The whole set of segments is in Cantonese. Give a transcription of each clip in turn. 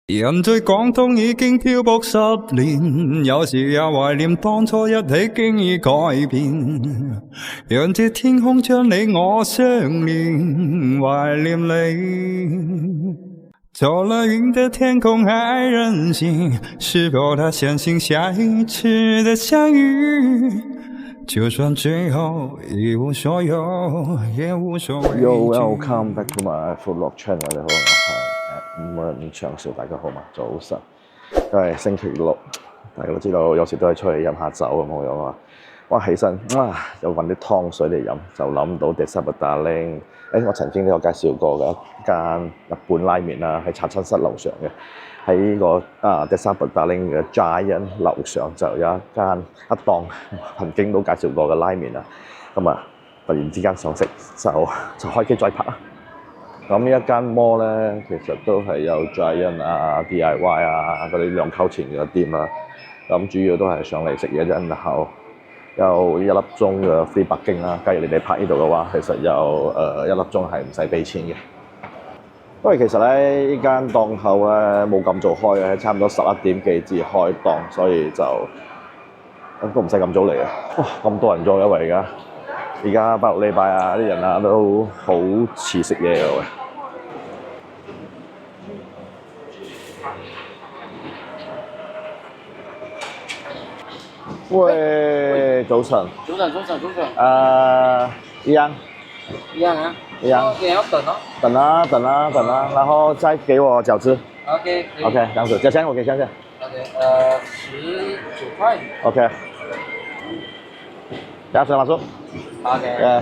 人在廣東已經漂泊10年，有時也懷念當初一起經已改變。讓這天空將你我相連，懷念你。走了雲的天空還任性，是否他相信下一次的相遇？就算最後一無所有，也無所謂。Yo, welcome back to my vlog channel。你好，我係五人長少，大家好嘛？早晨，因為星期六，大家都知道有時都係出去飲下酒咁樣啊。哇，起身又揾啲湯水嚟飲，就諗唔到 Desa Petaling。我曾經都有介紹過嘅一間日本拉麵啦，喺茶餐室樓上嘅。喺呢個Desa Petaling嘅 Giant 樓上就有一檔曾經都介紹過嘅拉麵啦。咁啊，突然之間想食就開機再拍啦。咁呢一間摩咧，其實都係有 Giant DIY 嗰啲2溝錢嘅店啦。咁主要都係上嚟食嘢啫，然後有1粒鐘嘅 free 北京啦。假如你哋拍呢度嘅話，其實有1粒鐘係唔使俾錢嘅。因為其實咧呢間檔口咧冇咁早開嘅，差唔多11點幾至開檔，所以就都唔使咁早嚟啊！哇，咁多人做，因為而家拜六禮拜啲人都好遲食嘢嘅喎。喂，早晨。早晨。一樣啊？一樣。你要等哦。等啊，然後再給我餃子。OK，這樣子，價錢我給下先。OK，19塊。OK。加水馬叔。OK。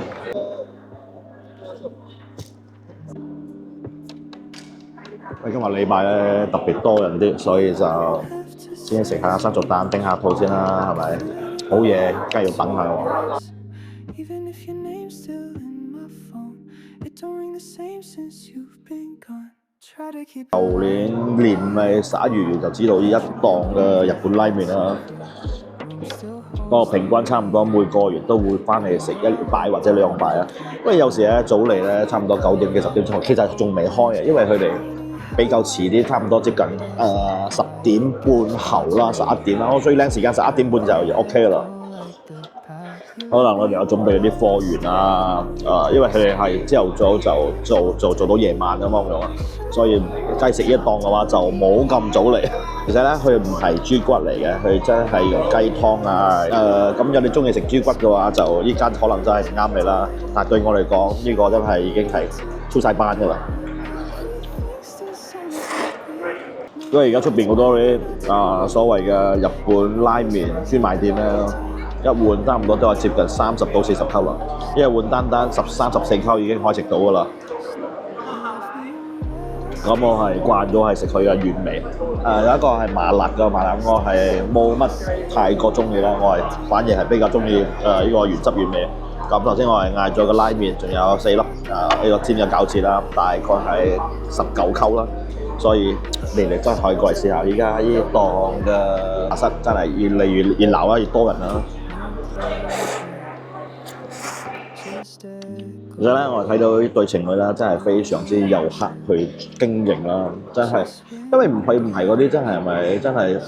今日禮拜咧特別多人啲，所以就先食下生熟蛋，頂下肚先啦，係咪？好嘢，梗係要等下喎。舊年年尾11月就知道呢一檔嘅日本拉麵啦，個平均差唔多每個月都會翻嚟食1擺或者2擺啊。因為有時咧早嚟咧，差唔多9點幾10點鐘，其實仲未開嘅，因為佢哋比較遲啲，差唔多接近10點半後啦，11點啦。我最靚時間11點半就 OK 啦。可能我哋有準備啲貨源因為佢哋係朝頭早就做到夜晚咁樣啊，所以雞食呢一檔嘅話就冇咁早嚟。其實咧，佢唔係豬骨嚟嘅，佢真係用雞湯啊。咁有你中意食豬骨嘅話，就呢間可能真係唔啱你啦。但係對我嚟講，呢個真係已經係超晒班㗎啦。因為而家出邊好多啲所謂嘅日本拉麵專賣店咧，一碗差唔多都係接近30到40溝啦，一碗單13、14溝已經可以食到㗎啦。咁我係慣咗係食佢嘅原味，有一個係麻辣嘅麻辣，我係冇乜太過中意啦，我係反而係比較中意呢個原汁原味。咁頭先我係嗌咗個拉麵，仲有4粒呢個煎嘅餃子啦，大概係19溝啦。所以你哋真係可以過嚟試下，依家呢檔嘅茶室真係越嚟越熱鬧啦，越多人啦。其實咧，我睇到呢對情侶啦，真係非常之有客去經營啦，真係，因為唔係嗰啲真係咪真係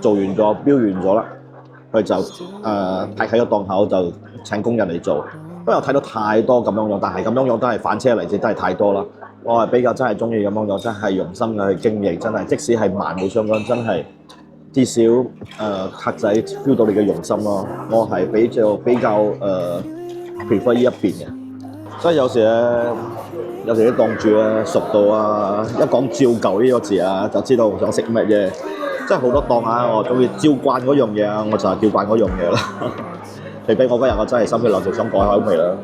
做完咗標完咗啦，佢就睇個檔口就請工人嚟做，因為我睇到太多咁樣樣，但係咁樣樣都係反車嚟，真係太多啦。我係比較真係中意咁樣樣，真係用心嘅去經營，真係即使係慢冇相干，真係至少客仔 feel 到你嘅用心咯。我係比較prefer 呢一邊嘅，所以有時啲檔主咧熟到一講照舊呢個字就知道我想食乜嘢。真係好多檔我中意照慣嗰樣嘢我就係照慣嗰樣嘢啦。除非我嗰日我真係心血來潮想改口味啦。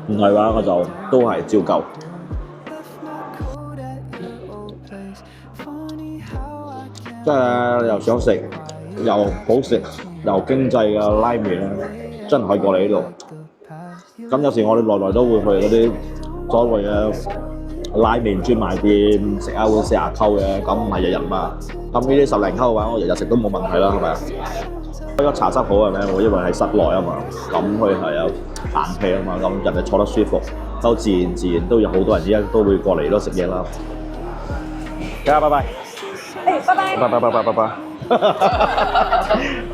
唔係話我就都係照舊。即係又想食又好食又經濟嘅拉麵咧，真係可以過嚟呢度。咁有時我哋來都會去嗰啲所謂嘅拉麵專賣店食一碗40溝嘅，咁唔係日日嘛。咁呢啲10零溝嘅話，我日日食都冇問題啦，係咪啊？呢個茶室好係咩？我因為喺室內啊嘛，咁佢係有冷氣啊嘛，咁人哋坐得舒服，都自然都有好多人依家都會過嚟咯食嘢啦。大家拜拜。拜拜。拜拜拜拜拜拜。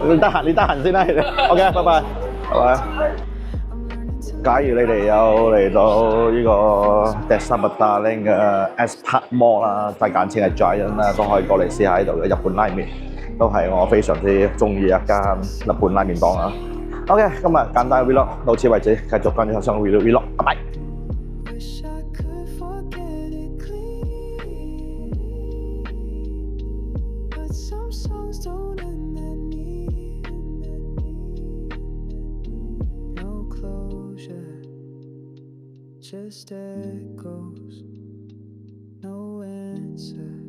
你得閒先啦。OK， 拜拜，拜拜。假如你哋有嚟到呢個 Desa Betaling 嘅 S Park Mall 啦，即係簡稱係 Giant 啦，都可以過嚟試下呢度嘅日本拉麵，都係我非常之中意一間日本拉麵檔啊。OK， 今日簡單嘅 vlog 到此為止，繼續跟住後生 vlog，拜拜。Just echoes, no answer.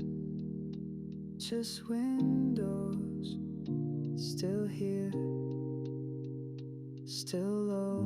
Just windows, still here, still low.